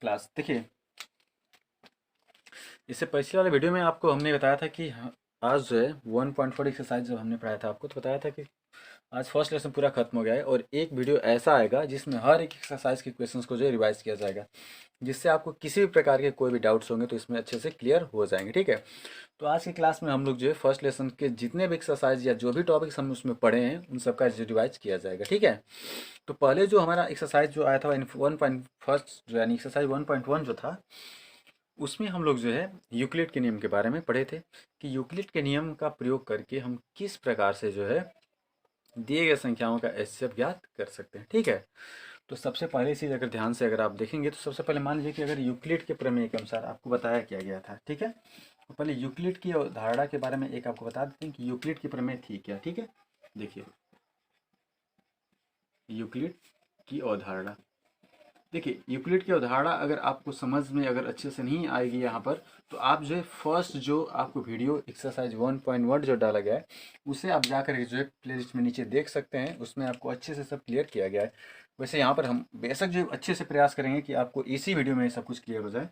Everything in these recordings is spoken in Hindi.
क्लास। देखिए, इससे पिछले वाले वीडियो में आपको हमने बताया था कि आज जो है 1.4 एक्सरसाइज जब हमने पढ़ाया था आपको, तो बताया था कि आज फर्स्ट लेसन पूरा खत्म हो गया है और एक वीडियो ऐसा आएगा जिसमें हर एक एक्सरसाइज के क्वेश्चंस को जो है रिवाइज किया जाएगा, जिससे आपको किसी भी प्रकार के कोई भी डाउट्स होंगे तो इसमें अच्छे से क्लियर हो जाएंगे। ठीक है, तो आज की क्लास में हम लोग जो है फर्स्ट लेसन के जितने भी एक्सरसाइज या जो भी टॉपिक्स हम उसमें पढ़े हैं उन सबका रिवाइज किया जाएगा। ठीक है, तो पहले जो हमारा एक्सरसाइज जो आया था 1.1 जो यानी एक्सरसाइज 1.1 जो था, उसमें हम लोग जो है यूक्लिड के नियम के बारे में पढ़े थे कि यूक्लिड के नियम का प्रयोग करके हम किस प्रकार से जो है दिए गए संख्याओं का एचसीएफ ज्ञात कर सकते हैं। ठीक है, तो सबसे पहले चीज़ अगर ध्यान से अगर आप देखेंगे तो सबसे पहले मान लीजिए कि अगर यूक्लिड के प्रमेय के अनुसार आपको बताया क्या गया था। ठीक है, तो पहले यूक्लिड की अवधारणा के बारे में एक आपको बता देते हैं कि यूक्लिड की प्रमेय थी क्या। ठीक है, देखिए यूक्लिड की अवधारणा, देखिए यूक्लिड की अवधारणा अगर आपको समझ में अगर अच्छे से नहीं आएगी यहाँ पर, तो आप जो है फर्स्ट जो आपको वीडियो एक्सरसाइज 1.1 जो डाला गया है उसे आप जाकर के जो है प्ले लिस्ट में नीचे देख सकते हैं, उसमें आपको अच्छे से सब क्लियर किया गया है। वैसे यहाँ पर हम बेशक जो अच्छे से प्रयास करेंगे कि आपको इसी वीडियो में सब कुछ क्लियर हो जाए।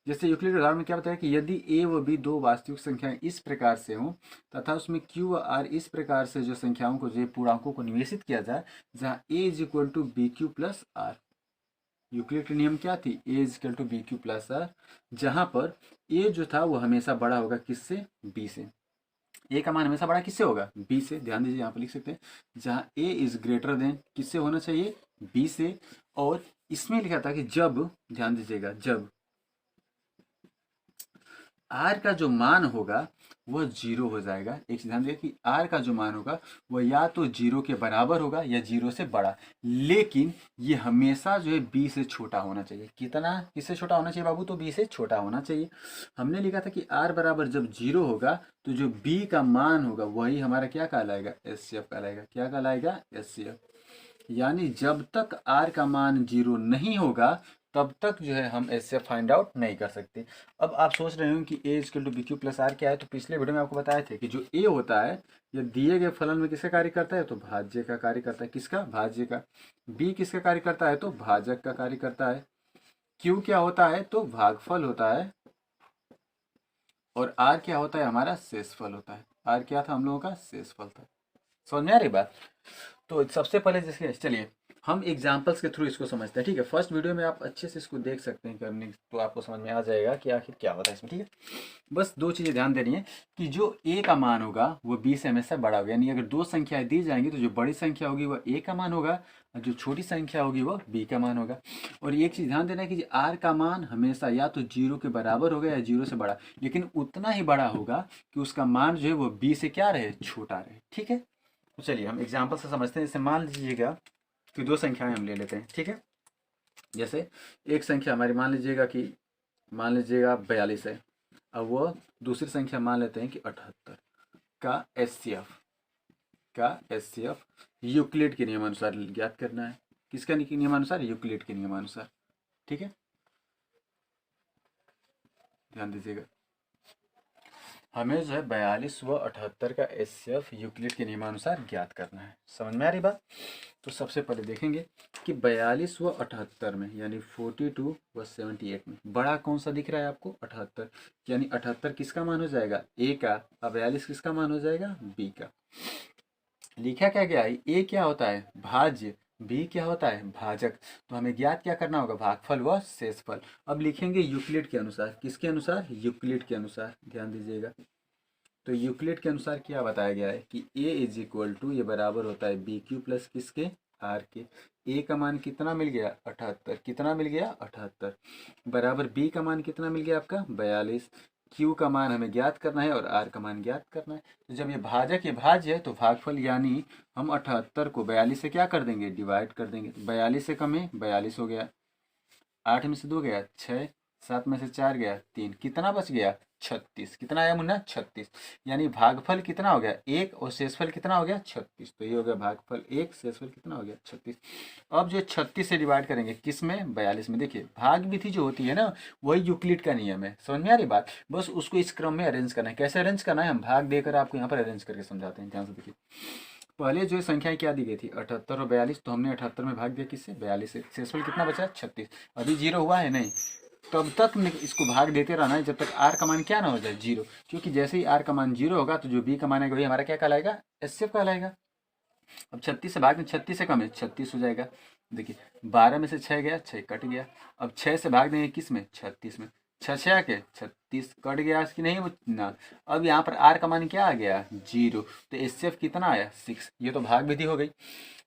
जैसे यूक्लिड के उदाहरण में क्या बताया कि यदि ए व बी दो वास्तविक संख्याएं इस प्रकार से हों तथा उसमें क्यू व आर इस प्रकार से जो संख्याओं को जो पूर्णांकों को निवेशित किया जाए, जहाँ a is equal to B Q plus r. Euclid की नियम क्या थी, a is equal to B Q plus r, जहाँ पर ए जो था वो हमेशा बड़ा होगा किससे, बी से। ए का मान हमेशा बड़ा किससे होगा, बी से। ध्यान दीजिए यहाँ पर लिख सकते हैं जहाँ ए इज ग्रेटर देन किससे होना चाहिए, बी से। और इसमें लिखा था कि जब, ध्यान दीजिएगा, जब आर का जो मान होगा वह जीरो हो जाएगा। एक चीज ध्यान दीजिए कि आर का जो मान होगा वह या तो जीरो के बराबर होगा या जीरो से बड़ा, लेकिन ये हमेशा जो है बी से छोटा होना चाहिए। कितना, किससे छोटा होना चाहिए बाबू, तो बी से छोटा होना चाहिए। हमने लिखा था कि आर बराबर जब जीरो होगा तो जो बी का मान होगा वही हमारा क्या कहलाएगा, एचसीएफ कहलाएगा। क्या कहलाएगा, एचसीएफ। यानी जब तक आर का मान जीरो नहीं होगा तब तक जो है हम इससे फाइंड आउट नहीं कर सकते। अब आप सोच रहे हो कि a equal to B Q plus r क्या है, तो पिछले वीडियो में आपको बताए थे कि जो ए होता है ये दिए गए फलन में किसका कार्य करता है, तो भाज्य का कार्य करता है। किसका, भाज्य का। बी किसका कार्य करता है, तो भाजक का कार्य करता है। क्यू क्या होता है, तो भागफल होता है। और आर क्या होता है, हमारा शेषफल होता है। आर क्या था हम लोगों का, शेषफल था। समझ में आ रही बात। तो सबसे पहले जैसे चलिए हम एग्जाम्पल्स के थ्रू इसको समझते हैं। ठीक है, फर्स्ट वीडियो में आप अच्छे से इसको देख सकते हैं करने, तो आपको समझ में आ जाएगा कि आखिर क्या होता है इसमें। ठीक है, बस दो चीज़ें ध्यान देनी है कि जो ए का मान होगा वो बी से हमेशा बड़ा होगा। यानी अगर दो संख्याएं दी जाएंगी तो जो बड़ी संख्या होगी वह ए का मान होगा और जो छोटी संख्या होगी वह बी का मान होगा। और एक चीज़ ध्यान देना है कि आर का मान हमेशा या तो जीरो के बराबर होगा या जीरो से बड़ा, लेकिन उतना ही बड़ा होगा कि उसका मान जो है वो बी से क्या रहे, छोटा रहे। ठीक है, तो चलिए हम एग्जाम्पल से समझते हैं। जैसे मान लीजिएगा कि दो संख्याएं हम ले लेते हैं। ठीक है, जैसे एक संख्या हमारी मान लीजिएगा कि, मान लीजिएगा 42 है। अब वो दूसरी संख्या मान लेते हैं कि 78 का एचसीएफ, का एचसीएफ यूक्लिड के नियमानुसार ज्ञात करना है। किसका नियमानुसार, यूक्लिड के नियमानुसार। ठीक है, ध्यान दीजिएगा हमें जो है 42 व 78 का एचसीएफ यूक्लिड के नियमानुसार ज्ञात करना है। समझ में आ रही बात। तो सबसे पहले देखेंगे कि 42 व 78 में यानी 42 व 78 में बड़ा कौन सा दिख रहा है आपको, 78। यानी 78 किसका मान हो जाएगा, ए का, और 42 किसका मान हो जाएगा, बी का। लिखा क्या गया है, ए क्या होता है, भाज्य, बी क्या होता है, भाजक। तो हमें ज्ञात क्या करना होगा, भागफल व शेषफल। अब लिखेंगे यूक्लिड के अनुसार। किसके अनुसार, यूक्लिड के अनुसार। ध्यान दीजिएगा, तो यूक्लिड के अनुसार क्या बताया गया है कि ए इज इक्वल टू, ये बराबर होता है बी क्यू प्लस किसके, आर के। ए का मान कितना मिल गया, 78। कितना मिल गया, 78, बराबर बी का मान कितना मिल गया आपका, 42। क्यू का मान हमें ज्ञात करना है और आर का मान ज्ञात करना है। तो जब ये भाजक ये भाज्य है तो भागफल यानी हम 78 को 42 से क्या कर देंगे, डिवाइड कर देंगे। 42 से कम है, 42 हो गया। 8 में से 2 गया 6, 7 में से 4 गया 3, कितना बच गया, 36। कितना आया मुन्ना, 36। यानी भागफल कितना हो गया, 1 और शेषफल कितना हो गया, 36। तो ये हो गया भागफल 1, शेषफल कितना हो गया, 36। अब जो 36 से डिवाइड करेंगे किस में, 42 में। देखिए भाग विधि जो होती है ना वही यूक्लिड का नियम है। समझ में आ रही बात। बस उसको इस क्रम में अरेंज करना है। कैसे अरेंज करना है, हम भाग देकर आपको यहाँ पर अरेंज करके समझाते हैं। ध्यान से देखिए, पहले जो संख्याएं क्या दी गई थी 78 और 42, तो हमने 78 में भाग दिया किससे 42 से, शेषफल कितना बचा 36। अभी जीरो हुआ है नहीं, तब तक इसको भाग देते रहना है जब तक आर का मान क्या ना हो जाए जीरो, क्योंकि जैसे ही आर का मान जीरो होगा तो जो बी का मान है वही हमारा क्या कहलाएगा एचसीएफ कहलाएगा। अब 36 से भाग दें, 36 से कम है 36 हो जाएगा। देखिए 12 में से 6 गया, 6 कट गया। अब 6 से भाग देंगे किस में 36 में, 6 6 के 36 कट गया कि नहीं ना। अब यहाँ पर आर का मान क्या आ गया जीरो, तो एचसीएफ कितना आया 6। ये तो भाग विधि हो गई।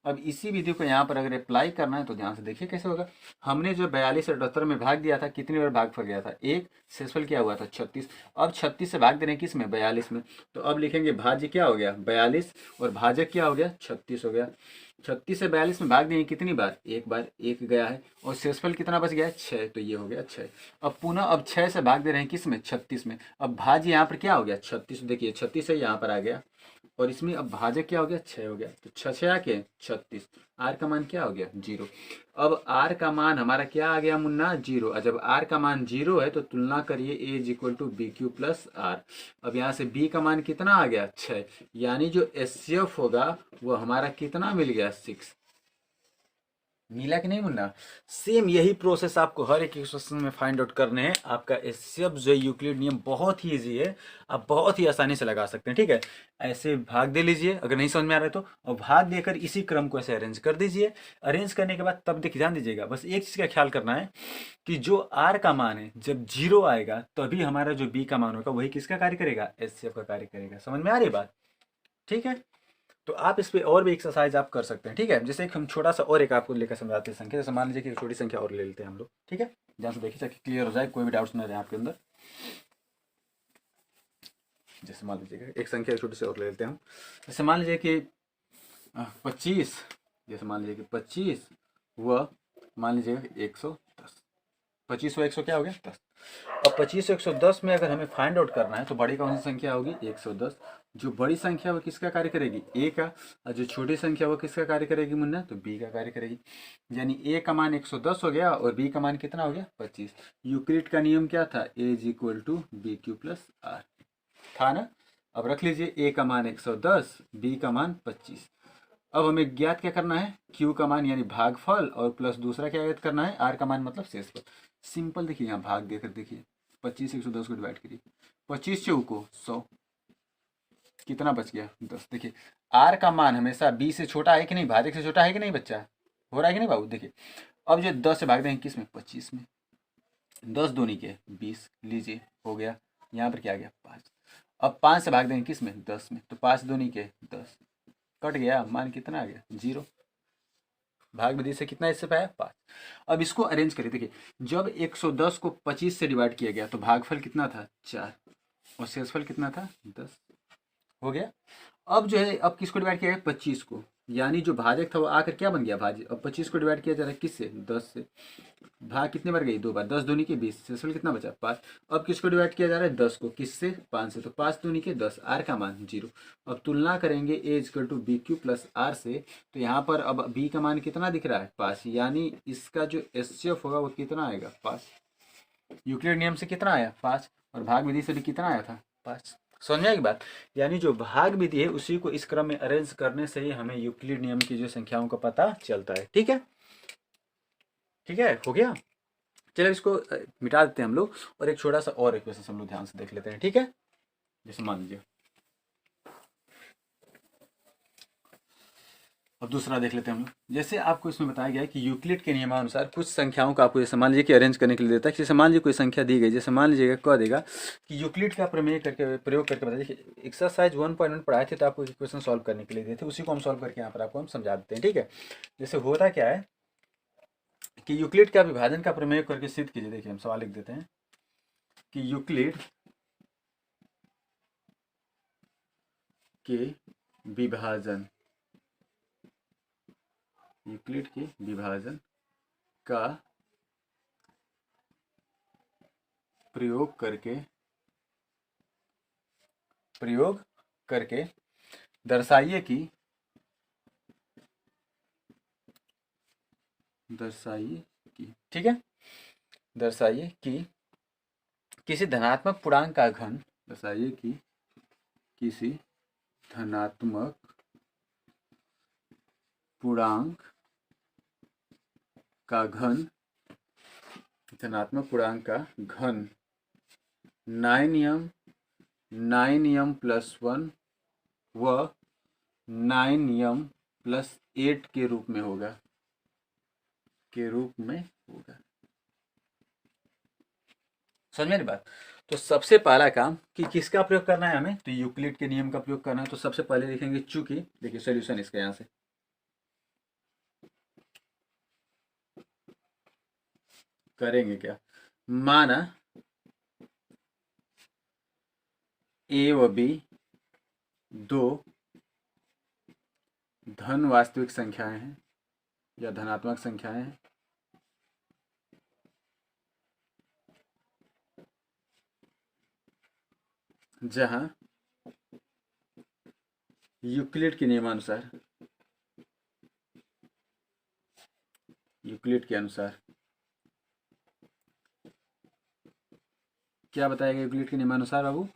अब इसी विधि को यहाँ पर अगर अप्लाई करना है तो ध्यान से देखिए कैसे होगा। हमने जो 42 और 78 में भाग दिया था कितनी बार भाग फल गया था एक, शेषफल क्या हुआ था 36। अब 36 से भाग दे रहे हैं किस में 42 में, तो अब लिखेंगे भाज्य क्या हो गया 42 और भाजक क्या हो गया 36 हो गया। 36 से 42 में भाग दिए कितनी बार एक गया है, और शेषफल कितना बच गया है 6, तो ये हो गया 6। अब पुनः अब 6 से भाग दे रहे हैं किस में 36 में, अब भाज्य यहाँ पर क्या हो गया 36, देखिए 36 से यहाँ पर आ गया, और इसमें अब भाजक क्या हो गया 6 हो गया, तो 6 6 के 36, आर का मान क्या हो गया जीरो। अब आर का मान हमारा क्या आ गया मुन्ना जीरो, और जब आर का मान जीरो है तो तुलना करिए a is equal to B Q plus r. अब यहाँ से बी का मान कितना आ गया 6, यानी जो एचसीएफ होगा वो हमारा कितना मिल गया 6। मिला कि नहीं मुन्ना। सेम यही प्रोसेस आपको हर एक क्वेश्चन में फाइंड आउट करने हैं। आपका एचसीएफ जो यूक्लिड नियम बहुत ही इजी है, आप बहुत ही आसानी से लगा सकते हैं। ठीक है, ऐसे भाग दे लीजिए अगर नहीं समझ में आ रहा है तो, और भाग देकर इसी क्रम को ऐसे अरेंज कर दीजिए। अरेंज करने के बाद तब देखिए ध्यान दीजिएगा, बस एक चीज़ का ख्याल करना है कि जो आर का मान है जब जीरो आएगा तभी हमारा जो बी का मान होगा वही किसका कार्य करेगा एचसीएफ का कार्य करेगा। समझ में आ रही बात। ठीक है, तो आप इस पे और भी एक्सरसाइज आप कर सकते हैं। ठीक है, जैसे एक हम छोटा सा और एक आपको लेकर समझाते हैं संख्या, जैसे मान लीजिए कि एक छोटी संख्या और ले लेते हैं हम लोग। ठीक है, जहाँ से देखिए ताकि क्लियर हो जाए, कोई भी डाउट्स ना रहे आपके अंदर। जैसे मान लीजिए एक संख्या छोटी सी और ले लेते हैं हम, जैसे मान लीजिए कि 25, जैसे मान लीजिए कि 25 व मान लीजिए 110, 25 व 100 क्या हो गया 10। अब 25 से 110 में अगर हमें फाइंड आउट करना है तो बड़ी कौन सी संख्या होगी 110। जो बड़ी संख्या वो किसका कार्य करेगी ए का, और जो छोटी संख्या वो किसका कार्य करेगी मुन्ना तो बी का कार्य करेगी। यानी ए का मान 110 हो गया और बी का मान कितना हो गया 25। यूक्लिड का नियम क्या था a is equal to B Q plus r था ना। अब रख लीजिए ए का मान 110, बी का मान 25। अब हमें ज्ञात क्या करना है क्यू का मान यानी भागफल, और प्लस दूसरा क्या ज्ञात करना है आर का मान मतलब शेषफल। सिंपल देखिए यहाँ भाग देकर देखिए 25 से 110 को डिवाइड करिए, 25 चौको 100, कितना बच गया 10। देखिए आर का मान हमेशा बी से छोटा है कि नहीं, भाजक से छोटा है कि नहीं बच्चा, हो रहा है कि नहीं बाबू। देखिए अब जो 10 से भाग देंगे किस में 25 में, 10 दूनी के 20 लीजिए हो गया। यहाँ पर क्या आ गया 5। अब 5 से भाग देंगे किस में 10 में, तो 5 दूनी के 10, कट गया मान कितना आ गया जीरो। भाग विधि से कितना इससे पाया 5। अब इसको अरेंज करिए, देखिए जब 110 को 25 से डिवाइड किया गया तो भागफल कितना था 4 और शेषफल कितना था 10 हो गया। अब जो है अब किसको डिवाइड किया गया 25 को, यानी जो भाजक था वो आकर क्या बन गया भाज्य। अब 25 को डिवाइड किया जा रहा है किससे 10 से, भाग कितने बार गई 2 बार, 10 दूनी के 20, शेषफल कितना बचा 5। अब किसको डिवाइड किया जा रहा है 10 को किससे 5 से, तो 5 दूनी के 10, आर का मान 0। अब तुलना करेंगे a is equal to B Q plus r से, तो यहाँ पर अब बी का मान कितना दिख रहा है 5, यानी इसका जो एचसीएफ होगा वो कितना आएगा 5। यूक्लिड नियम से कितना आया 5, और भाग विधि से भी कितना आया था 5। समझ में आएगी बात। यानी जो भाग विधि है उसी को इस क्रम में अरेंज करने से ही हमें यूक्लिड नियम की जो संख्याओं का पता चलता है। ठीक है, ठीक है हो गया। चलो इसको मिटा देते हैं हम लोग, और एक छोटा सा और इक्वेशन हम लोग ध्यान से देख लेते हैं। ठीक है, जैसे मान लीजिए अब दूसरा देख लेते हैं हम लोग। जैसे आपको इसमें बताया गया है कि यूक्लिड के नियमानुसार कुछ संख्याओं का आपको जैसे मान लीजिए कि अरेंज करने के लिए देता है। जैसे मान लीजिए कोई संख्या दी गई, जैसे मान लीजिएगा कह देगा कि यूक्लिड का प्रयोग करके बताइए। एक्सरसाइज 1.1 पढ़ाए थे तो आपको इक्वेशन सॉल्व करने के लिए दिए थे, उसी को हम सॉल्व करके यहाँ पर आपको हम समझा देते हैं। ठीक है, जैसे होता क्या है कि यूक्लिड का विभाजन का प्रमेय करके सिद्ध कीजिए। देखिए हम सवाल लिख देते हैं कि यूक्लिड के विभाजन, यूक्लिड के विभाजन का प्रयोग करके दर्शाइए कि ठीक है, दर्शाइए कि किसी धनात्मक पूर्णांक का घन, दर्शाइए कि किसी धनात्मक पूर्णांक का घन, धनात्मक पूर्णांक का घन 9m प्लस 1 व 9m+8 के रूप में होगा, समझ मेरी बात। तो सबसे पहला काम कि किसका प्रयोग करना है हमें, तो यूक्लिड के नियम का प्रयोग करना है। तो सबसे पहले लिखेंगे चूंकि, देखिए सॉल्यूशन इसका यहां से करेंगे क्या, माना ए व बी दो धन वास्तविक संख्याएं हैं या धनात्मक संख्याएं हैं, जहां यूक्लिड के नियमानुसार, यूक्लिड के अनुसार क्या बताया गया यूक्लिड के नियमानुसार बाबू,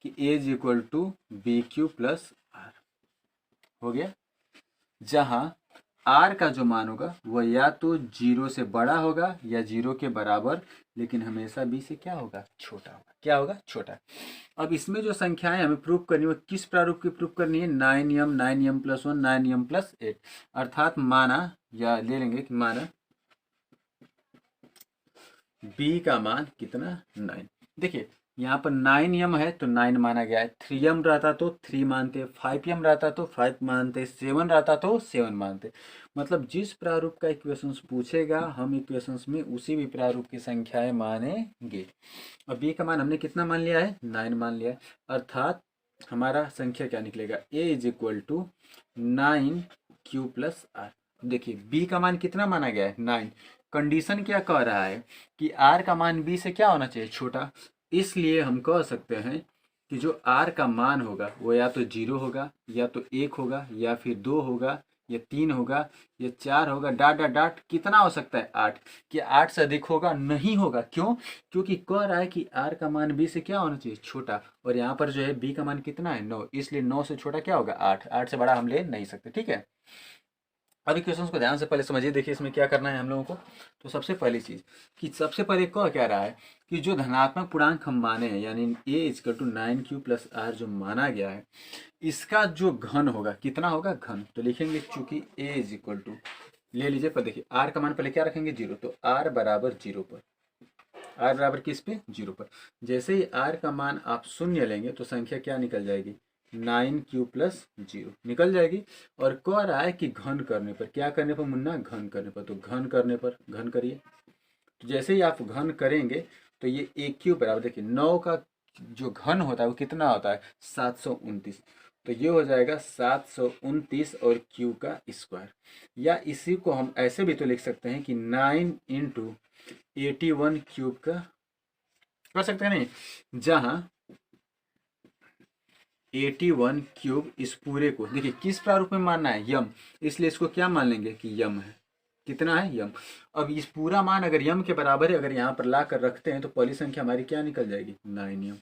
कि a is equal to B Q plus R, हो गया। जहां r का जो मान होगा वह या तो 0 से बड़ा होगा या 0 के बराबर, लेकिन हमेशा b से क्या होगा, छोटा होगा। क्या होगा, छोटा। अब इसमें जो संख्याएं हमें प्रूव करनी है वो किस प्रारूप की प्रूव करनी है, 9m+1 9m+8, अर्थात माना, या ले लेंगे कि माना b का मान कितना, 9। देखिए यहाँ पर 9m है तो 9 माना गया है, 3m रहता तो 3 मानते, 5m रहता तो 5 मानते, 7 रहता तो 7 मानते। मतलब जिस प्रारूप का इक्वेशंस पूछेगा हम इक्वेशंस में उसी भी प्रारूप की संख्याएं मानेंगे। अब b का मान हमने कितना मान लिया है, 9 मान लिया है, अर्थात हमारा संख्या क्या निकलेगा, a is equal to 9q plus R. देखिए b का मान कितना माना गया है, 9। कंडीशन क्या कह रहा है कि r का मान b से क्या होना चाहिए, छोटा। इसलिए हम कह सकते हैं कि जो r का मान होगा वो या तो 0 होगा, या तो 1 होगा, या फिर 2 होगा, या 3 होगा, या 4 होगा, डाट डाट डाट कितना हो सकता है, 8। कि 8 से अधिक होगा, नहीं होगा। क्यों, क्योंकि कह रहा है कि r का मान b से क्या होना चाहिए, छोटा, और यहाँ पर जो है b का मान कितना है, 9, इसलिए 9 से छोटा क्या होगा, 8। 8 से बड़ा हम ले नहीं सकते, ठीक है। अभी क्वेश्चन को ध्यान से पहले समझिए। देखिए इसमें क्या करना है हम लोगों को। तो सबसे पहली चीज कि सबसे पहले कह रहा है कि जो धनात्मक पूर्णांक हम माने हैं, यानी a is equal to 9q plus R जो माना गया है, इसका जो घन होगा कितना होगा, घन। तो लिखेंगे चूंकि a इज इक्वल टू, ले लीजिए पर देखिए r का मान पहले क्या रखेंगे, 0, तो r बराबर 0 पर, r बराबर किस पे, 0 पर। जैसे ही r का मान आप शून्य लेंगे तो संख्या क्या निकल जाएगी, 9q प्लस 0 निकल जाएगी। और कह रहा है कि घन करने पर, क्या करने पर मुन्ना, घन करने पर। तो घन करने पर घन करिए, तो जैसे ही आप घन करेंगे तो ये AQ बराबर, देखिए 9 का जो घन होता है वो कितना होता है, 729। तो ये हो जाएगा 729 और Q का स्क्वायर। या इसी को हम ऐसे भी तो लिख सकते हैं कि 9 इंटू 81 क्यूब का कर सकते हैं, नहीं, जहां 81 क्यूब इस पूरे को, देखिए किस प्रारूप में मानना है, यम, इसलिए इसको क्या मान लेंगे कि यम है। कितना है, यम। अब इस पूरा मान अगर यम के बराबर है, अगर यहाँ पर ला कर रखते हैं तो पहली संख्या हमारी क्या निकल जाएगी, 9m।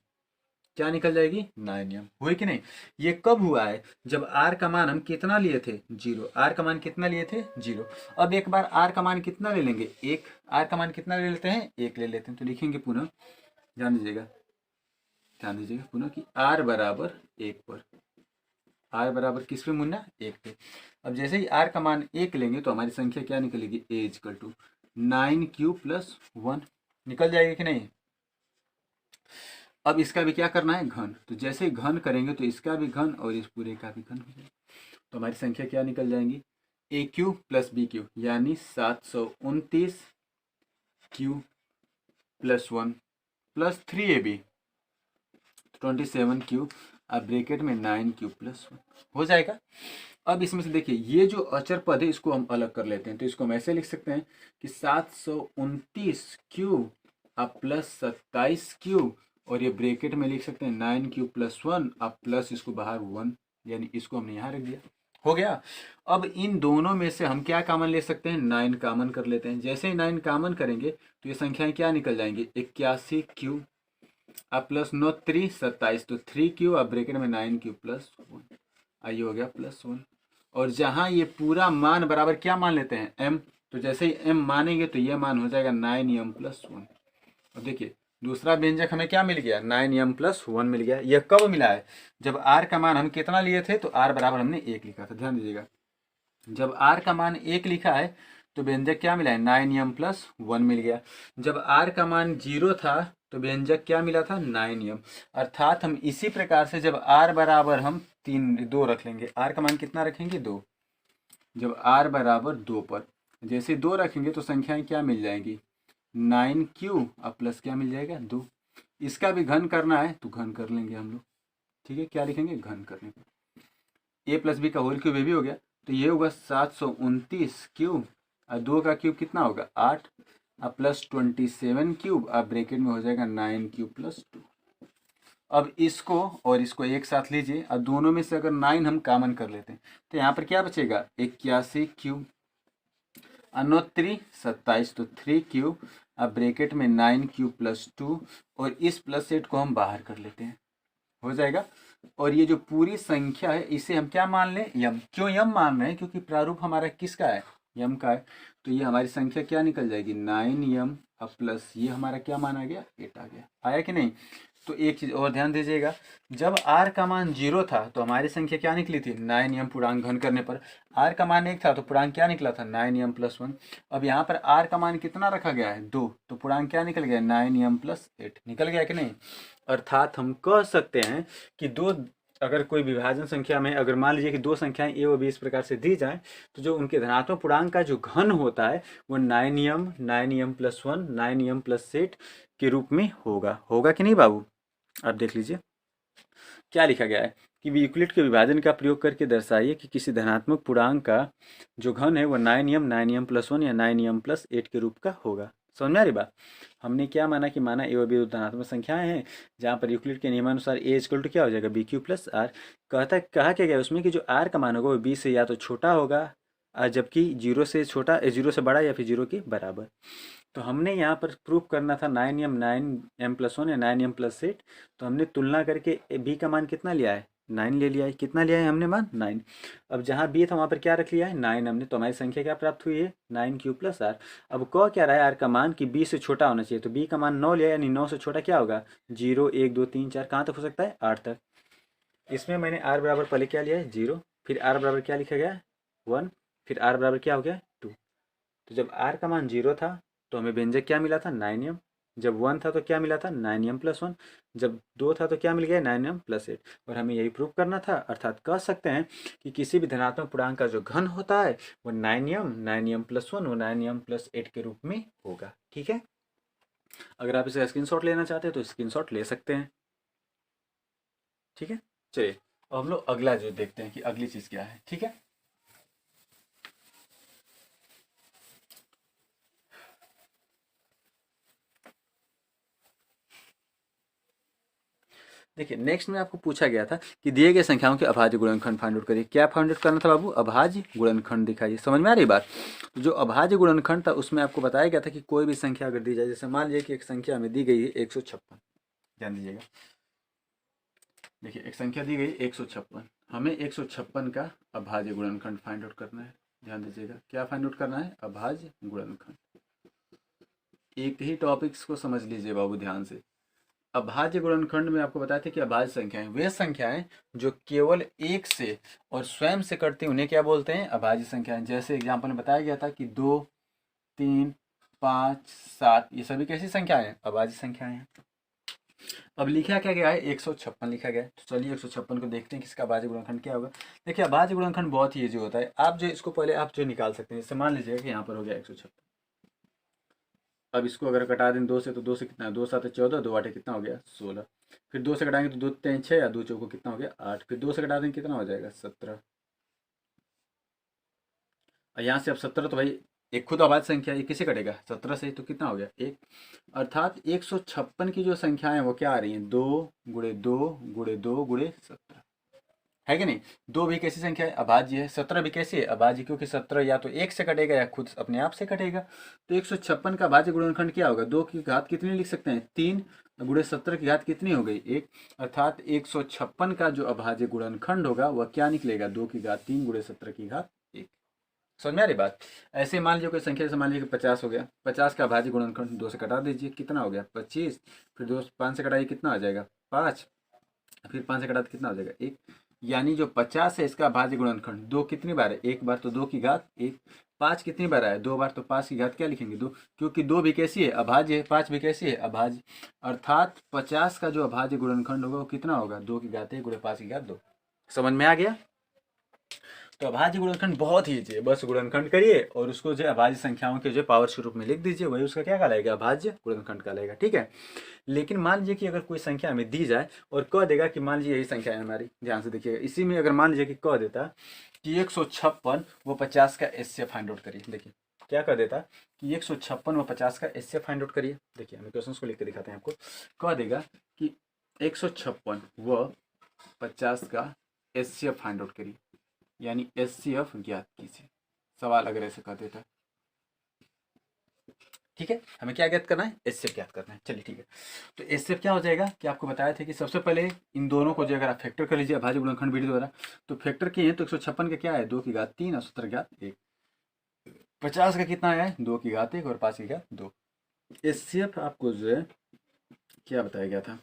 क्या निकल जाएगी, 9m। हुई कि नहीं। ये कब हुआ है, जब r का मान हम कितना लिए थे, 0। r का मान कितना लिए थे, 0। अब एक बार r का मान कितना ले लेंगे, 1। r का मान कितना ले लेते हैं, 1 ले लेते हैं। तो लिखेंगे पुनः, ध्यान दीजिएगा पुनः कि r बराबर 1 पर, r बराबर किस पे मुन्ना, 1 पे। अब जैसे ही r का मान 1 लेंगे तो हमारी संख्या क्या निकलेगी, a is equal to 9q plus 1 निकल जाएगी कि नहीं। अब इसका भी क्या करना है, घन। तो जैसे ही घन करेंगे तो इसका भी घन और इस पूरे का भी घन हो जाएगा। तो हमारी संख्या क्या निकल जाएंगी, AQ प्लस BQ, यानी 729 Q plus 1 plus 3AB 27Q, अब ब्रैकेट में 9Q प्लस 1 हो जाएगा। अब इसमें से देखिए ये जो अचर पद है इसको हम अलग कर लेते हैं। तो इसको हम ऐसे लिख सकते हैं कि 729Q अब प्लस 27Q, और ये ब्रैकेट में लिख सकते हैं 9Q प्लस 1 अब प्लस इसको बाहर 1, यानी इसको हमने यहाँ रख दिया, हो गया। अब इन दोनों में से हम क्या कॉमन ले सकते हैं, 9 कॉमन कर लेते हैं। जैसे ही 9 कॉमन करेंगे तो ये संख्याएं क्या निकल जाएंगी, 81Q अब प्लस 9 3 27, तो 3Q अब ब्रैकेट में 9Q प्लस 1, आइए हो गया प्लस 1। और जहाँ ये पूरा मान बराबर क्या मान लेते हैं, m, तो जैसे ही m मानेंगे तो ये मान हो जाएगा 9m+1। अब देखिए दूसरा व्यंजक हमें क्या मिल गया, 9m+1 मिल गया। यह कब मिला है, जब r का मान हम कितना लिए थे, तो r बराबर हमने 1 लिखा था। ध्यान दीजिएगा, जब r का मान 1 लिखा है तो व्यंजक क्या मिला है, 9m+1 मिल गया। जब r का मान 0 था तो व्यंजक क्या मिला था, 9m। अर्थात हम इसी प्रकार से जब r बराबर हम 2 रख लेंगे, r का मान कितना रखेंगे, 2। जब r बराबर 2 पर जैसे 2 रखेंगे तो संख्याएं क्या मिल जाएंगी, 9q अब प्लस क्या मिल जाएगा, 2। इसका भी घन करना है तो घन कर लेंगे हम लोग, ठीक है। क्या लिखेंगे, घन करने पर a प्लस बी का होल क्यूब ये भी हो गया, तो ये होगा 729 क्यूब और 2 का क्यूब कितना होगा, 8 अब प्लस 27 क्यूब, अब ब्रैकेट में हो जाएगा 9q+2। अब इसको और इसको एक साथ लीजिए, अब दोनों में से अगर 9 हम कॉमन कर लेते हैं तो यहाँ पर क्या बचेगा, 81 क्यूब, 9 27, तो 3 क्यूब, अब ब्रैकेट में 9q+2 और इस प्लस सेट को हम बाहर कर लेते हैं, हो जाएगा। और ये जो पूरी संख्या है इसे हम क्या मान लें, यम। क्यों यम मान रहे हैं, क्योंकि प्रारूप हमारा किसका है, यम का है। तो ये हमारी संख्या क्या निकल जाएगी, 9m अब प्लस ये हमारा क्या मान आ गया, 8 आ गया। आया कि नहीं। तो एक चीज़ और ध्यान दीजिएगा, जब r का मान 0 था तो हमारी संख्या क्या निकली थी, 9m पूर्णांक घन करने पर। r का मान 1 था तो पूर्णांक क्या निकला था, 9m+1। अब यहाँ पर r का मान कितना रखा गया है, 2, तो पूर्णांक क्या निकल गया, 9m+8 निकल गया कि नहीं। अर्थात हम कह सकते हैं कि दो, अगर कोई विभाजन संख्या में अगर मान लीजिए कि दो संख्याएं a और b इस प्रकार से दी जाएं तो जो उनके धनात्मक पूर्णांक का जो घन होता है वो 9m, 9m+1, 9m+8 के रूप में होगा। होगा कि नहीं बाबू। अब देख लीजिए क्या लिखा गया है कि यूक्लिड के विभाजन का प्रयोग करके दर्शाइए कि किसी धनात्मक पूर्णांक का जो घन है वो 9m, 9m+1 या 9m+8 के रूप का होगा। समझ में आ रही बात। हमने क्या माना कि माना ए और बी दो धनात्मक संख्याएं हैं जहाँ पर यूक्लिड के नियमानुसार ए इक्वल टू क्या हो जाएगा, BQ+R। कहा क्या गया उसमें कि जो आर का मान होगा वो बी से या तो छोटा होगा जबकि 0 से छोटा, 0 से बड़ा या फिर 0 के बराबर। तो हमने यहाँ पर प्रूफ करना था 9m, 9m+1 या 9m+8। तो हमने तुलना करके बी का मान कितना लिया है, 9 ले लिया है। कितना लिया है हमने मान, 9। अब जहाँ बी था वहाँ पर क्या रख लिया है, 9 हमने। तो हमारी संख्या क्या प्राप्त हुई है, 9q+r। अब कह क्या रहा है आर का मान कि बी से छोटा होना चाहिए, तो बी का मान 9 लिया, यानी 9 से छोटा क्या होगा, 0, 1, 2, 3, 4, कहाँ तक हो सकता है, 8 तक। इसमें मैंने आर बराबर पहले क्या लिया है, 0, फिर आर बराबर क्या लिखा गया, 1, फिर आर बराबर क्या हो गया, 2। तो जब आर का मान 0 था तो हमें व्यंजक क्या मिला था, 9m। जब 1 था तो क्या मिला था, 9m+1। जब 2 था तो क्या मिल गया, 9m+8। और हमें यही प्रूव करना था। अर्थात कह सकते हैं कि किसी भी धनात्मक पूर्णांक का जो घन होता है वो 9m, 9m+1 और 9m+8 के रूप में होगा। ठीक है। अगर आप इसका स्क्रीनशॉट लेना चाहते हैं तो स्क्रीनशॉट ले सकते हैं। ठीक है। चलिए अब हम लोग अगला जो देखते हैं कि अगली चीज़ क्या है। ठीक है। देखिए नेक्स्ट में आपको पूछा गया था कि दिए गए संख्याओं के अभाज्य गुणनखंड फाइंड आउट करिए। क्या फाइंड आउट करना था बाबू, अभाज्य गुणनखंड दिखाइए। समझ में आ रही बात। तो जो अभाज्य गुणनखंड था उसमें आपको बताया गया था कि कोई भी संख्या अगर दी जाए, जैसे मान लीजिए कि एक संख्या हमें दी गई है 156। ध्यान दीजिएगा, देखिए एक संख्या दी गई 156, हमें 156 का अभाज्य गुणनखंड फाइंड आउट करना है। ध्यान दीजिएगा क्या फाइंड आउट करना है, अभाज्य गुणनखंड। एक ही टॉपिक्स को समझ लीजिए बाबू ध्यान से। अभाज्य गुणनखंड में आपको बताया था कि अभाज्य संख्याएं वे संख्याएं जो केवल एक से और स्वयं से कटती उन्हें क्या बोलते हैं, अभाज्य संख्याएं। जैसे एग्जांपल में बताया गया था कि 2, 3, 5, 7 ये सभी कैसी संख्याएं हैं, अभाज्य संख्याएं हैं। अब लिखा क्या गया है, 156 लिखा गया है। तो चलिए 156 को देखते हैं कि इसका अभाज्य गुणनखंड क्या होगा। देखिए अभाज्य गुणनखंड बहुत ही ईजी होता है। आप जो इसको पहले आप जो निकाल सकते हैं, जैसे मान लीजिएगा कि यहाँ पर हो गया 156। अब इसको अगर कटा दें 2 से, तो 2 से कितना है, 2 7 14, 2 8 कितना हो गया, 16। फिर 2 से कटाएंगे तो 2 3 6 या 2 चौको कितना हो गया, 8। फिर 2 से कटा देंगे कितना हो जाएगा, 17। और यहाँ से अब 17 तो भाई एक खुद अभाज्य संख्या, ये किसे कटेगा, 17 से, तो कितना हो गया, 1। अर्थात 156 की जो संख्याएं वो क्या आ रही हैं, 2 × 2 × 2 × 17। है कि नहीं। 2 भी कैसी संख्या है, अभाज्य है। 17 भी कैसी है, अभाज्य, क्योंकि 17 या तो 1 से कटेगा या खुद अपने आप से कटेगा। तो 156 का भाज्य गुणनखंड क्या होगा, 2 की घात कितनी लिख सकते हैं, 3 गुणे 17 की घात कितनी हो गई, 1। अर्थात 156 का जो अभाज्य गुणनखंड होगा वह क्या निकलेगा, 2 की घात 3 गुणे 17 की घात 1। समझ में आ रही बात। ऐसे मान लीजिए कोई संख्या, जैसे मान लीजिए 50 हो गया, 50 का भाज्य गुणनखंड 2 से कटा दीजिए, कितना हो गया 25। फिर 2 5 से कटाइए, कितना आ जाएगा 5। फिर 5 से कटा तो कितना हो जाएगा 1। यानी जो 50 है इसका भाज्य गुणनखंड 2 कितनी बार है, 1 बार, तो 2 की घात 1। 5 कितनी बार है, 2 बार, तो 5 की घात क्या लिखेंगे 2, क्योंकि 2 भी कैसी है, अभाज्य है, 5 भी कैसी है, अभाज्य। अर्थात 50 का जो अभाज्य गुणनखंड होगा वो कितना होगा, 2 की घात 1 गुणे 5 की घात 2। समझ में आ गया। तो अभाज्य गुणनखंड बहुत ही ईजी है, बस गुणनखंड करिए और उसको जो अभाज्य संख्याओं के जो पावर स्वरूप में लिख दीजिए, वही उसका क्या कहलाएगा, अभाज्य गुणनखंड कहलाएगा। ठीक है। लेकिन मान लीजिए कि अगर कोई संख्या हमें दी जाए और कह देगा कि मान लीजिए यही संख्या है हमारी, ध्यान से देखिएगा, इसी में अगर मान लीजिए कि कह देता कि 156 व 50 का एचसीएफ फाइंड आउट करिए। देखिए क्या कह देता कि 156 व 50 का एचसीएफ फाइंड आउट करिए। देखिए हम क्वेश्चन को लिख के दिखाते हैं आपको। कह देगा कि 156 व 50 का एचसीएफ फाइंड आउट करिए, यानी एचसीएफ ज्ञात कीजिए। सवाल अगर ऐसे कर देता, ठीक है, हमें क्या ज्ञात करना है, एचसीएफ ज्ञात करना है। चलिए ठीक है। तो एचसीएफ क्या हो जाएगा कि आपको बताया था कि सबसे पहले इन दोनों को जो अगर आप फैक्टर कर लीजिए अभाज्य गुणनखंड विधि द्वारा, तो फैक्टर किए हैं तो 156 का क्या है, 2 की घात 3 और 17 की घात 1। 50 का कितना है, 2 की घात 1 और 5 की घात 2। एचसीएफ आपको जो है क्या बताया गया था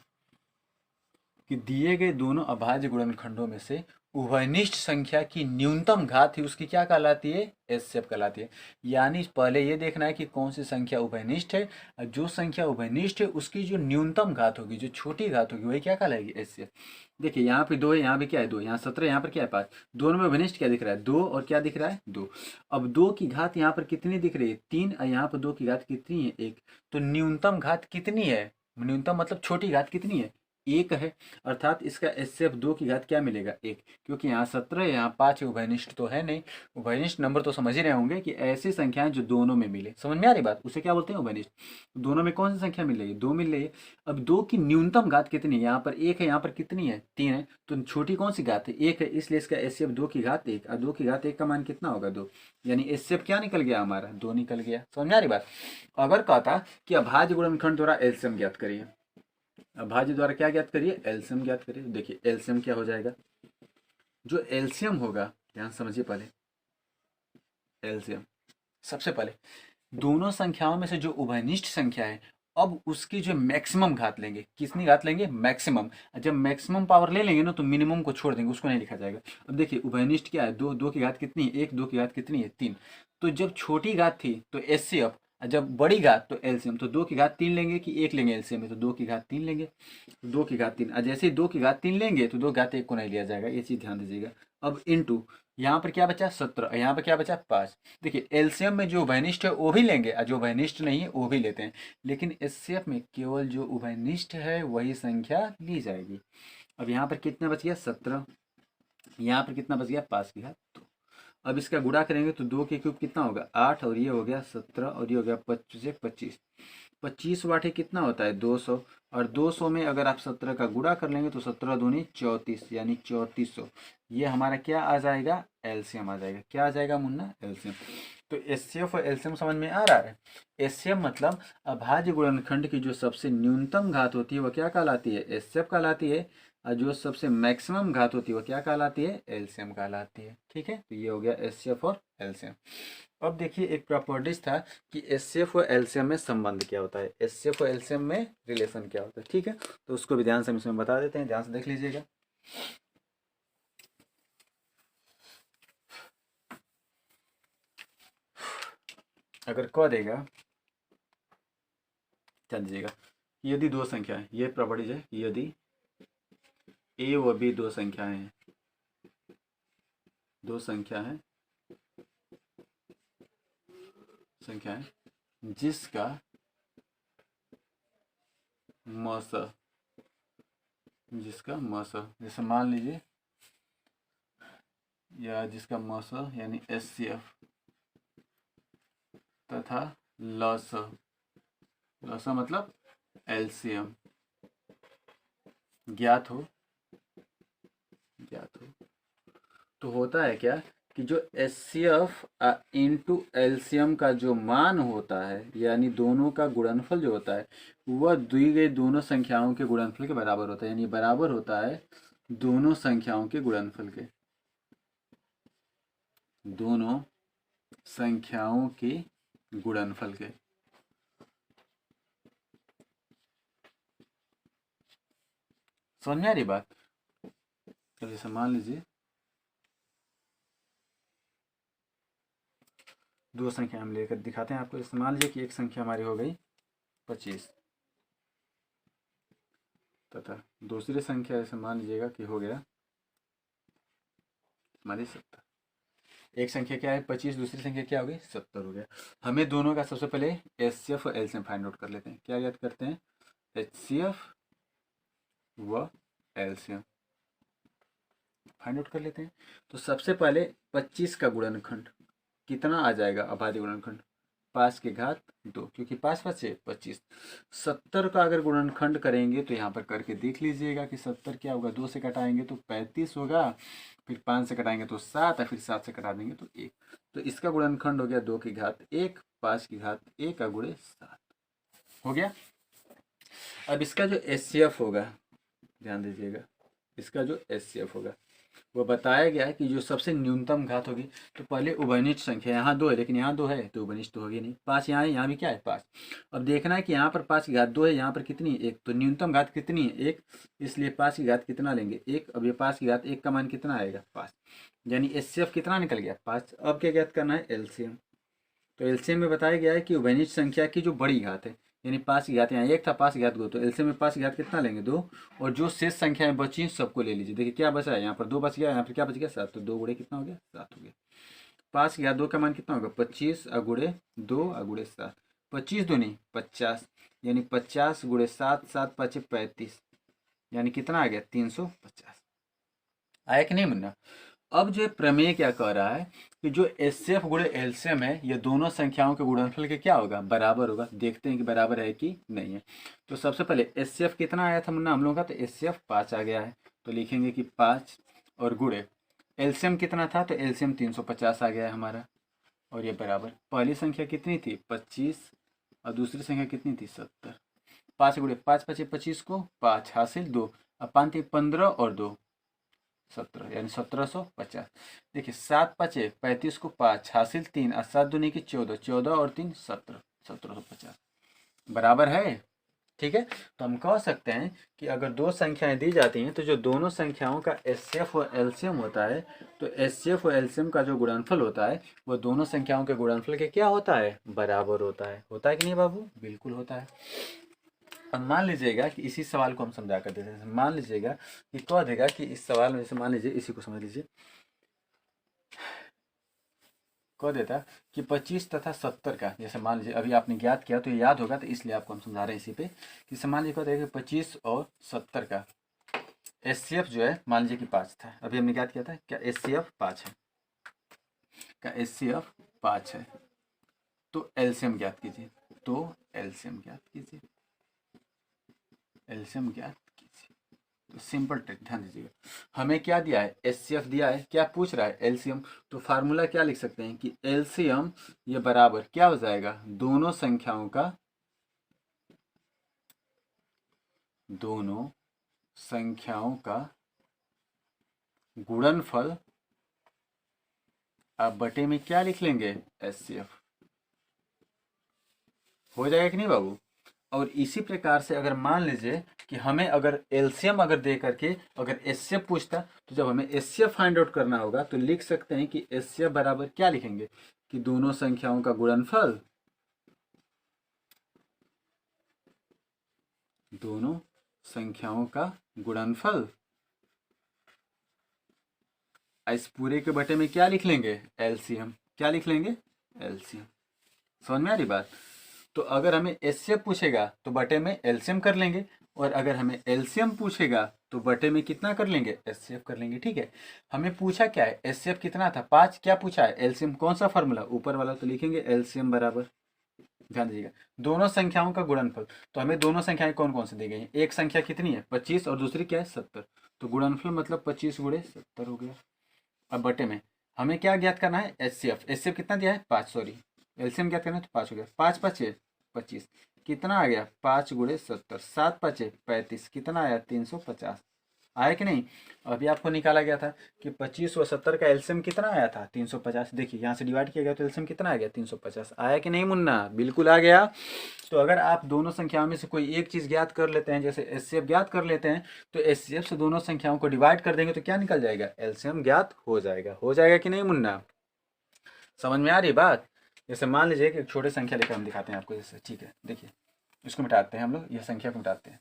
कि दिए गए दोनों अभाज्य गुणनखंडों में से उभयनिष्ठ संख्या की न्यूनतम घात ही उसकी क्या कहलाती है, एचसीएफ कहलाती है। यानी पहले ये देखना है कि कौन सी संख्या उभयनिष्ठ है, और जो संख्या उभयनिष्ठ है उसकी जो न्यूनतम घात होगी, जो छोटी घात होगी, वही क्या कहलाएगी, एचसीएफ। देखिए यहाँ पे 2 है, यहाँ पे क्या है 2, यहाँ 17, यहाँ पर क्या है 5। दोनों में उभयनिष्ठ क्या दिख रहा है, 2 और क्या दिख रहा है 2। अब 2 की घात यहाँ पर कितनी दिख रही है, 3, और यहाँ पर 2 की घात कितनी है, 1। तो न्यूनतम घात कितनी है, न्यूनतम मतलब छोटी घात कितनी है, 1 है। अर्थात इसका एचसीएफ 2 की घात क्या मिलेगा, 1। क्योंकि यहाँ 17 है, यहाँ 5 है, उभयनिष्ठ तो है नहीं। उभयनिष्ठ नंबर तो समझ ही रहे होंगे कि ऐसी संख्याएं जो दोनों में मिले। समझ में आ रही बात, उसे क्या बोलते हैं, उभयनिष्ठ। दोनों में कौन सी संख्या मिल रही है, 2 मिल रही है। अब 2 की न्यूनतम घात कितनी है, यहाँ पर 1 है, यहाँ पर कितनी है 3 है, तो छोटी कौन सी घात है, 1 है, इसलिए इसका एचसीएफ 2 की घात 1। और 2 की घात 1 का मान कितना होगा 2, यानी एचसीएफ क्या निकल गया हमारा, 2 निकल गया। समझ में आ रही बात। अगर कहता कि अभाज्य गुणनखंड द्वारा एलसीएम ज्ञात करिए, अभाज्य द्वारा क्या ज्ञात करिए, एलसीएम ज्ञात करिए। देखिए एलसीएम क्या हो जाएगा, जो एलसीएम होगा, ध्यान समझिए पहले। एलसीएम सबसे पहले दोनों संख्याओं में से जो उभयनिष्ठ संख्या है, अब उसकी जो मैक्सिमम घात लेंगे, कितनी घात लेंगे, मैक्सिमम। जब मैक्सिमम पावर ले लेंगे ना तो मिनिमम को छोड़ देंगे, उसको नहीं लिखा जाएगा। अब देखिए उभयनिष्ठ क्या है, 2, 2 की घात कितनी है 1, 2 की घात कितनी है 3। तो जब छोटी घात थी तो एचसीएफ, जब बड़ी घात तो एलसीएम। तो 2 की घात 3 लेंगे कि 1 लेंगे एलसीएम में, तो 2 की घात 3 लेंगे। 2 की घात 3, जैसे ही 2 की घात 3 लेंगे तो 2 घात 1 को नहीं लिया जाएगा, ये चीज़ ध्यान दीजिएगा। अब इनटू यहाँ पर क्या बचा 17, यहाँ पर क्या बचा 5। देखिए एलसीएम में जो उभयनिष्ठ है वो भी लेंगे और जो उभयनिष्ठ नहीं है वो भी लेते हैं, लेकिन एचसीएफ में केवल जो उभयनिष्ठ है वही संख्या ली जाएगी। अब यहाँ पर कितना बच गया 17, यहाँ पर कितना बच गया 5 की घात 2। अब इसका गुणा करेंगे तो 2 के क्यूब कितना होगा 8, और ये हो गया 17, और ये हो गया 25, 25 वाटे कितना होता है 200। और 200 में अगर आप 17 का गुणा कर लेंगे तो 17 दूनी 34, यानी 3400। ये हमारा क्या आ जाएगा, एलसीएम आ जाएगा। क्या आ जाएगा मुन्ना, एलसीएम। तो एचसीएफ और एलसीएम समझ में आ रहा है। एचसीएफ मतलब अभाज्य गुणनखंड की जो सबसे न्यूनतम घात होती है वह क्या कहलाती है, एचसीएफ कहलाती है। और जो सबसे मैक्सिमम घात होती है वह क्या कहलाती है, एलसीएम कहलाती है। ठीक है, तो ये हो गया एचसीएफ और एलसीएम। अब देखिए एक प्रॉपर्टीज था कि एचसीएफ और एलसीएम में संबंध क्या होता है, एचसीएफ और एलसीएम में रिलेशन क्या होता है। ठीक है, तो उसको भी ध्यान से हम इसमें बता देते हैं, ध्यान से देख लीजिएगा। अगर कह देगा, ध्यान दीजिएगा, यदि दो संख्या है, ये प्रॉपर्टीज है, यदि ए व बी दो संख्याएं हैं, दो संख्या है जिसका मौसा, जैसे मान लीजिए, या जिसका मौसा यानी एचसीएफ तथा लसा, लसा मतलब एलसीएम ज्ञात हो, तो होता है क्या कि जो HCF इंटू एल्शियम का जो मान होता है, यानी दोनों का गुणनफल जो होता है, वह दी गई दोनों संख्याओं के गुणनफल के बराबर होता है, यानी बराबर होता है दोनों संख्याओं के गुणनफल के, दोनों संख्याओं के गुणनफल के। समझ में आ रही बात? तो जैसे मान लीजिए दो संख्या हम लेकर दिखाते हैं आपको। जैसे मान लीजिए कि एक संख्या हमारी हो गई 25 तथा दूसरी संख्या जैसे मान लीजिएगा कि हो गया हमारी 70। एक संख्या क्या है 25, दूसरी संख्या क्या हो गई 70 हो गया। हमें दोनों का सबसे पहले HCF और LCM फाइंड आउट कर लेते हैं। क्या याद करते हैं? HCF व LCM फाइंड आउट कर लेते हैं। तो सबसे पहले 25 का गुणनखंड कितना आ जाएगा? अभाज्य गुणनखंड 5 की घात 2, क्योंकि 5 बचे 25। 70 का अगर गुणनखंड करेंगे तो यहाँ पर करके देख लीजिएगा कि 70 क्या होगा, 2 से घटाएंगे तो 35 होगा, फिर 5 से घटाएंगे तो 7 और फिर 7 से घटा देंगे तो 1। तो इसका गुणनखंड हो गया 2 की घात 1, 5 की घात 1 का गुणे 7 हो गया। अब इसका जो HCF होगा, ध्यान दीजिएगा, इसका जो HCF होगा वो बताया गया है कि जो सबसे न्यूनतम घात होगी, तो पहले उभयनिष्ठ संख्या यहाँ 2 है, लेकिन यहाँ 2 है तो उभयनिष्ठ तो होगी नहीं। 5 यहाँ है, यहाँ भी क्या है 5। अब देखना है कि यहाँ पर 5 की घात 2 है, यहाँ पर कितनी है 1, तो न्यूनतम घात कितनी है 1, इसलिए 5 की घात कितना लेंगे 1। अब ये 5 की घात 1 का मान कितना आएगा 5, यानी HCF कितना निकल गया 5। अब क्या ज्ञात करना है LCM। तो LCM में बताया गया है कि उभयनिष्ठ संख्या की जो बड़ी घात है, यानी 5 की घात यहाँ 1 था, 5 की घात 2, तो LCM में 5 की घात कितना लेंगे 2, और जो शेष संख्याएं बची सबको ले लीजिए। देखिए क्या बचा है, यहाँ पर 2 बच गया, यहाँ पर क्या बच गया 7, तो 2 गुणे कितना हो गया 7 हो गया। 5 की घात 2 का मान कितना होगा 25 गुणे 2 गुणे 7, 25 दूनी 50, यानी 50 गुणे 7, 7 5 35, यानी कितना आ गया 350। आया कि नहीं मुन्ना? अब जो प्रमेय क्या कह रहा है कि जो HCF गुणे LCM है, ये दोनों संख्याओं के गुणनफल के क्या होगा बराबर होगा। देखते हैं कि बराबर है कि नहीं है। तो सबसे पहले HCF कितना आया था मुन्ना हम लोगों का, तो HCF 5 आ गया है, तो लिखेंगे कि 5 और गुणे LCM कितना था, तो LCM 350 आ गया है हमारा, और ये बराबर पहली संख्या कितनी थी 25 और दूसरी संख्या कितनी थी 70। 5 गुणे 5 5 25 को 5 हासिल 2, अब 5 थी 15 और 2 17, यानी 1750। देखिए 7 5 35 को 5 हासिल 3 और 7 दूनी की 14, 14 और 3 17, 1750 बराबर है। ठीक है, तो हम कह सकते हैं कि अगर दो संख्याएं दी जाती हैं तो जो दोनों संख्याओं का HCF और LCM होता है, तो HCF और LCM का जो गुणनफल होता है वो दोनों संख्याओं के गुणनफल के क्या होता है बराबर होता है। होता है कि नहीं बाबू? बिल्कुल होता है। अब मान लीजिएगा कि इसी सवाल को हम समझा कर देते हैं। मान लीजिएगा कि कह देगा कि इस सवाल में, जैसे मान लीजिए इसी को समझ लीजिए, कह देता कि 25 तथा 70 का, जैसे मान लीजिए अभी आपने ज्ञात किया तो ये याद होगा, तो इसलिए आपको हम समझा रहे हैं इसी पे कि मान लीजिए कह देगा कि 25 और 70 का HCF जो है मान लीजिए कि 5 था। अभी हमने ज्ञात किया था क्या HCF 5 है, क्या HCF 5 है, तो LCM ज्ञात कीजिए। तो LCM ज्ञात कीजिए, LCM ज्ञात कीजिए। तो सिंपल ट्रिक ध्यान दीजिएगा, हमें क्या दिया है HCF दिया है, क्या पूछ रहा है LCM। तो फार्मूला क्या लिख सकते हैं कि LCM ये बराबर क्या हो जाएगा दोनों संख्याओं का गुणनफल, आप बटे में क्या लिख लेंगे HCF। हो जाएगा कि नहीं बाबू? और इसी प्रकार से अगर मान लीजिए कि हमें अगर LCM अगर दे करके अगर HCF पूछता, तो जब हमें HCF फाइंड आउट करना होगा तो लिख सकते हैं कि HCF बराबर क्या लिखेंगे कि दोनों संख्याओं का गुणनफल, दोनों संख्याओं का गुणनफल, इस पूरे के बटे में क्या लिख लेंगे LCM। क्या लिख लेंगे LCM। समझ में आ रही बात? तो अगर हमें HCF पूछेगा तो बटे में LCM कर लेंगे, और अगर हमें LCM पूछेगा तो बटे में कितना कर लेंगे HCF कर लेंगे। ठीक है, हमें पूछा क्या है HCF कितना था 5, क्या पूछा है LCM, कौन सा फार्मूला ऊपर वाला, तो लिखेंगे LCM बराबर, ध्यान दीजिएगा दोनों संख्याओं का गुणनफल। तो हमें दोनों संख्याएं कौन कौन सी दी गई हैं, एक संख्या कितनी है 25 और दूसरी क्या है 70, तो गुणनफल मतलब 25 गुणे 70 हो गया। अब बटे में हमें क्या ज्ञात करना है, एचसीएफ। एचसीएफ कितना दिया है 5, सॉरी एलसीएम ज्ञात करना है तो 5 हो गया, 5 5 25, कितना आ गया 5 गुणे 70, 7 5 35, कितना आया 350, आया कि नहीं। अभी आपको निकाला गया था कि 25 व 70 का एलसीएम कितना आया था 350। देखिए यहाँ से डिवाइड किया गया तो एलसीएम कितना आ गया 350, आया कि नहीं मुन्ना, बिल्कुल आ गया। तो अगर आप दोनों संख्याओं में से कोई एक चीज़ ज्ञात कर लेते हैं, जैसे एचसीएफ ज्ञात कर लेते हैं, तो एचसीएफ से दोनों संख्याओं को डिवाइड कर देंगे तो क्या निकल जाएगा, एलसीएम ज्ञात हो जाएगा कि नहीं मुन्ना, समझ में आ रही बात। जैसे मान लीजिए कि एक छोटे संख्या लेकर हम दिखाते हैं आपको, जैसे ठीक है देखिए इसको मिटाते हैं हम लोग, यह संख्या को मिटाते हैं।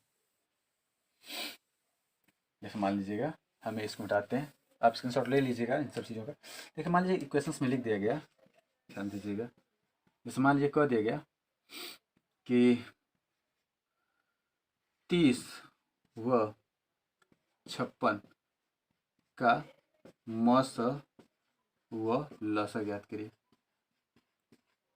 जैसे मान लीजिएगा हमें इसको मिटाते हैं, आप स्क्रीनशॉट ले लीजिएगा इन सब चीज़ों का। देखिए मान लीजिए इक्वेशंस में लिख दिया गया, ध्यान दीजिएगा। जैसे मान लीजिए कह दिया गया कि 30 व 56 का मस व लसा ज्ञात करिए।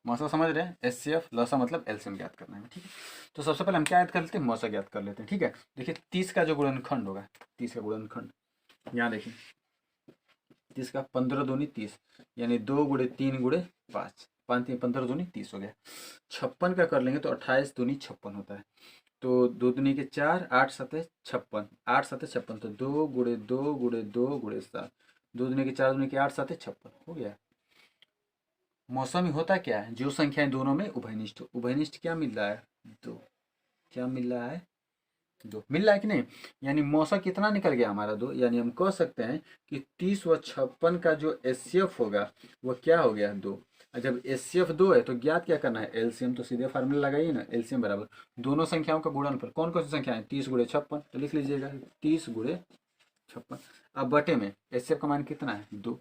मौसा समझ रहे हैं, एचसीएफ, लसा मतलब एलसीएम ज्ञात करना है, ठीक है। तो सबसे पहले हम क्या याद कर लेते हैं, मौसा ज्ञात कर लेते हैं, ठीक है। देखिए 30 का जो गुणनखंड होगा, 30 का गुणनखंड यहाँ देखिए 30 का 15 दूनी 30, यानी 2 गुणे 3 गुणे 5, 5 3 15 दूनी 30 हो गया। 56 का कर लेंगे तो 28 दूनी 56 होता है, तो 2 दूनी के 4, 8 7 56, 8 7 56, तो 2 गुणे 2 गुणे 2 गुणे 7, 2 दूनी के 4 दूनी के 8 7 56 हो गया। मौसमी होता क्या है, जो संख्याएं दोनों में उभयनिष्ठ हो। उभयनिष्ठ क्या मिल रहा है 2, क्या मिल रहा है 2 मिल रहा है कि नहीं, यानी मौसा कितना निकल गया हमारा 2, यानी हम कह सकते हैं कि 30 व 56 का जो एचसीएफ होगा वह क्या हो गया 2। जब एचसीएफ 2 है तो ज्ञात क्या करना है, एलसीएम। तो सीधे फार्मूला लगाइए ना, एलसीएम बराबर दोनों संख्याओं का गुणनफल। कौन कौन सी संख्या है, 30 गुणे 56, तो लिख लीजिएगा 30 गुणे 56। अब बटे में एचसीएफ का मान कितना है 2,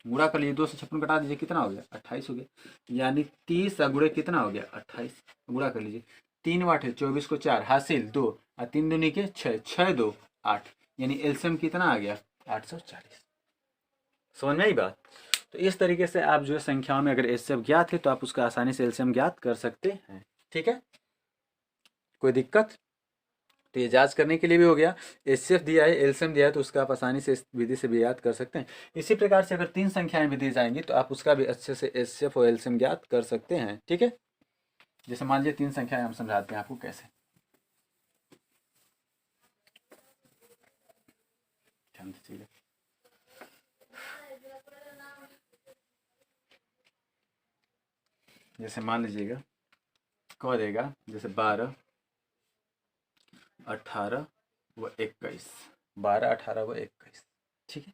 गुणा कर लीजिए, 2 से 56 घटा दीजिए, कितना हो गया 28 हो गया, यानी 30 गुणे कितना हो गया 28, गुणा कर लीजिए, 3 8 है 24 को 4 हासिल 2 और 3 दूनी के 6, 6 2 8, यानी एलसीएम कितना आ गया 840। समझ में आई बात। तो इस तरीके से आप जो है संख्याओं में अगर एचसीएफ ज्ञात है तो आप उसका आसानी से एलसीएम ज्ञात कर सकते हैं, ठीक है, कोई दिक्कत। तो ये जांच करने के लिए भी हो गया, एचसीएफ दिया है एलसीएम दिया है तो उसका आप आसानी से इस विधि से भी याद कर सकते हैं। इसी प्रकार से अगर 3 संख्याएं भी दी जाएंगी तो आप उसका भी अच्छे से एचसीएफ और एलसीएम ज्ञात कर सकते हैं, ठीक है। जैसे मान लीजिए 3 संख्याएं हम समझाते हैं आपको कैसे, ध्यान दीजिएगा। जैसे मान लीजिएगा कह देगा जैसे 12 18 व 21, 12 18 व 21, ठीक है।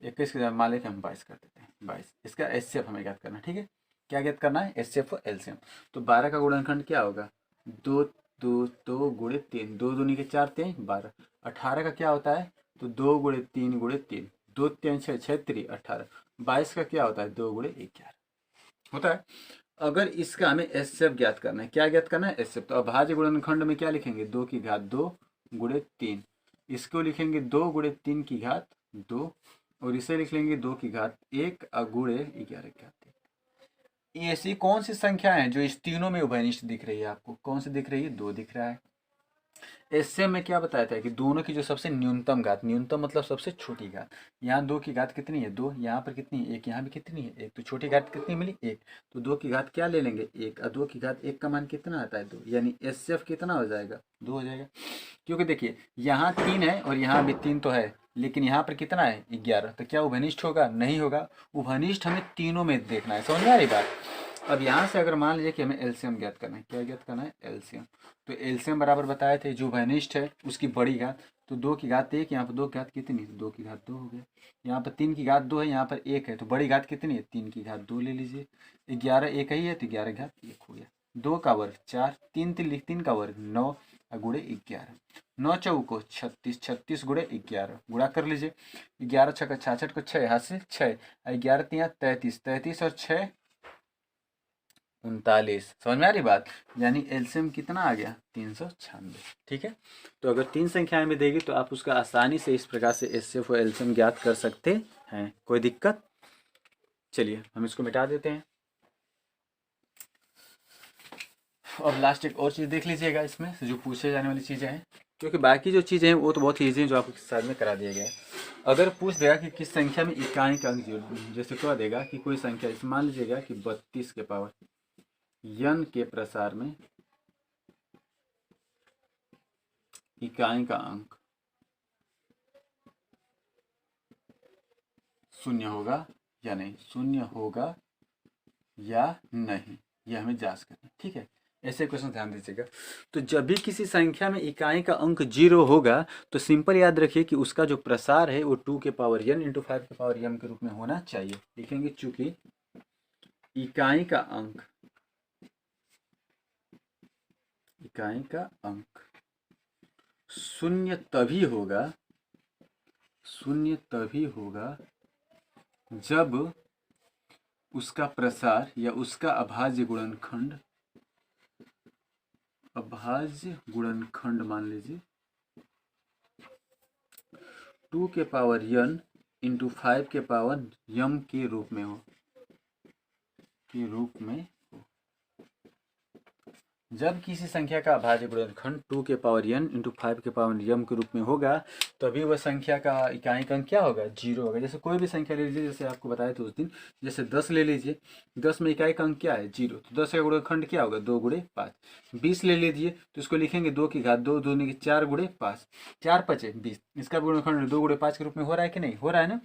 21 के मान लेते हम 22 कर देते हैं, 22, इसका एचसीएफ हमें ज्ञात करना है, ठीक है। क्या ज्ञात करना है, एचसीएफ और एलसीएम। तो 12 का गुणनखंड क्या होगा 2 2 2 गुणे 3, 2 दूनी के 4 3 12। 18 का क्या होता है, तो 2 गुणे 3 गुणे 3, 2 3 6 6 3 18। 22 का क्या होता है 2 गुणे 11 होता है। अगर इसका हमें एचसीएफ ज्ञात करना है, क्या ज्ञात करना है एचसीएफ, तो अभाज्य गुणनखंड में क्या लिखेंगे 2 की घात 2 गुणे 3, इसको लिखेंगे 2 गुणे 3 की घात 2, और इसे लिख लेंगे 2 की घात 1 गुणे 11 की घात 1। ऐसी कौन सी संख्या है जो इस तीनों में उभयनिष्ठ दिख रही है आपको, कौन सी दिख रही है 2 दिख रहा है। इससे मैं क्या बताया था कि दोनों की जो सबसे न्यूनतम घात, न्यूनतम मतलब सबसे छोटी घात, यहाँ 2 की घात कितनी है 2, यहाँ पर कितनी है 1, यहाँ भी कितनी है 1, तो छोटी घात कितनी मिली 1, तो 2 की घात क्या ले लेंगे 1, और 2 की घात 1 का मान कितना आता है 2, यानी एचसीएफ कितना हो जाएगा 2 हो जाएगा। क्योंकि देखिए यहाँ 3 है और यहाँ भी 3 तो है, लेकिन यहाँ पर कितना है 11, तो क्या उभयनिष्ठ होगा, नहीं होगा। उभयनिष्ठ हमें तीनों में देखना है, समझ में आ रही बात। अब यहाँ से अगर मान लीजिए कि हमें एलसीएम ज्ञात करना है, क्या ज्ञात करना है एलसीएम, तो एलसीएम बराबर बताए थे जो उभयनिष्ठ है उसकी बड़ी घात, तो 2 की घात 1, यहाँ पर 2 की घात कितनी, 2 की घात 2 हो गया, यहाँ पर 3 की घात 2 है, यहाँ पर 1 है, तो बड़ी घात कितनी है 3 की घात 2 ले लीजिए। 11 एक ही है तो 11 घात 1 हो गया, 2 का वर्ग 4, 3 का वर्ग 9 गुणे 11, 9 चौको 36, 36 गुणे 11 गुणा कर लीजिए, 11 छक्का 66 को 6 हाथ से 6, 11 3 33, 33 और 6 39। समझ में आ रही बात, यानी एलसीएम कितना आ गया 396, ठीक है। तो अगर 3 संख्याएं में देगी तो आप उसका आसानी से इस प्रकार से एचसीएफ और एलसीएम ज्ञात कर सकते हैं, कोई दिक्कत। चलिए हम इसको मिटा देते हैं। अब लास्ट एक और चीज़ देख लीजिएगा इसमें जो पूछे जाने वाली चीज़ें हैं, क्योंकि बाकी जो चीज़ें हैं वो तो बहुत ईजी हैं, जो आपको साथ में करा दिया गया है। अगर पूछ देगा कि किस संख्या में इकाई का अंक जीरो, जैसे क्या देगा कि कोई संख्या, इस मान लीजिएगा कि 32 के पावर n के प्रसार में इकाई का अंक शून्य होगा या नहीं, शून्य होगा या नहीं, यह हमें जांच करना, ठीक है। ऐसे क्वेश्चन ध्यान दीजिएगा। तो जब भी किसी संख्या में इकाई का अंक जीरो होगा तो सिंपल याद रखिए कि उसका जो प्रसार है वो 2 के पावर n इंटू 5 के पावर m के रूप में होना चाहिए। लिखेंगे चूंकि इकाई का अंक शून्य तभी होगा जब उसका प्रसार या उसका अभाज्य गुणनखंड मान लीजिए 2 के पावर n इंटू 5 के पावर m के रूप में हो, जब किसी संख्या का अभाज्य गुणनखंड 2 के पावर n इंटू 5 के पावर m के रूप में होगा तभी वह संख्या का इकाई का अंक क्या होगा, जीरो होगा। जैसे कोई भी संख्या ले लीजिए, जैसे आपको बताया था उस दिन, जैसे 10 ले लीजिए, 10 में इकाई का अंक क्या है, जीरो, तो 10 का गुणनखंड क्या होगा, 2 गुणे 5। 20 ले लीजिए तो इसको लिखेंगे 2 की घात 2, 2 की 4 गुणे 5, 4 5 20, इसका गुणनखंड 2 गुणे 5 के रूप में हो रहा है कि नहीं, हो रहा है ना।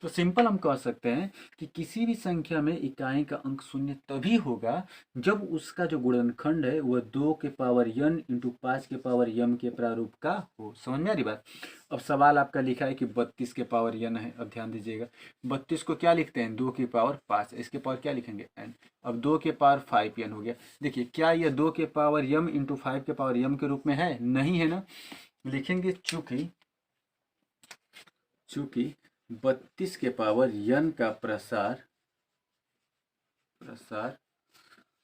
तो सिंपल हम कह सकते हैं कि किसी भी संख्या में इकाई का अंक शून्य तभी होगा जब उसका जो गुणनखंड है वह 2 के पावर n इंटू 5 के पावर m के प्रारूप का हो। समझ में आ रही बात। अब सवाल आपका लिखा है कि 32 के पावर n है। अब ध्यान दीजिएगा, 32 को क्या लिखते हैं, 2 की पावर 5, इसके पावर क्या लिखेंगे n। अब 2 के पावर 5n हो गया। देखिए क्या यह 2 के पावर m इंटू 5 के पावर m के रूप में है, नहीं है ना। लिखेंगे चूंकि 32 के पावर n का प्रसार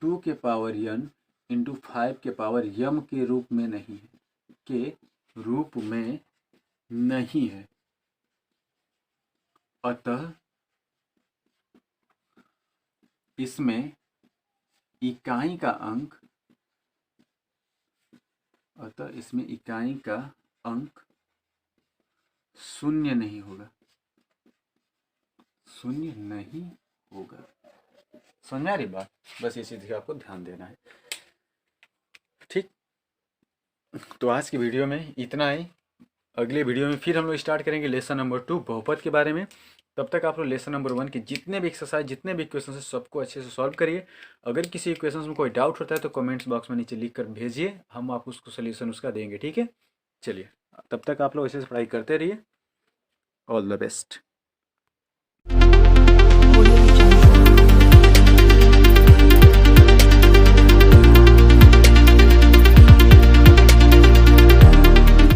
2 के पावर n इंटू 5 के पावर m के रूप में नहीं है, अतः इसमें इकाई का अंक शून्य नहीं होगा, समझ में आ रही बात। बस इसी चीज का आपको ध्यान देना है, ठीक। तो आज की वीडियो में इतना ही। अगले वीडियो में फिर हम लोग स्टार्ट करेंगे लेसन नंबर 2 बहुपद के बारे में। तब तक आप लोग लेसन नंबर 1 के जितने भी एक्सरसाइज, जितने भी क्वेश्चन है सबको अच्छे से सॉल्व करिए। अगर किसी क्वेश्चन में कोई डाउट होता है तो कमेंट्स बॉक्स में नीचे लिख कर भेजिए, हम आपको उसको सोल्यूशन उसका देंगे, ठीक है। चलिए, तब तक आप लोग ऐसे से पढ़ाई करते रहिए। All the best.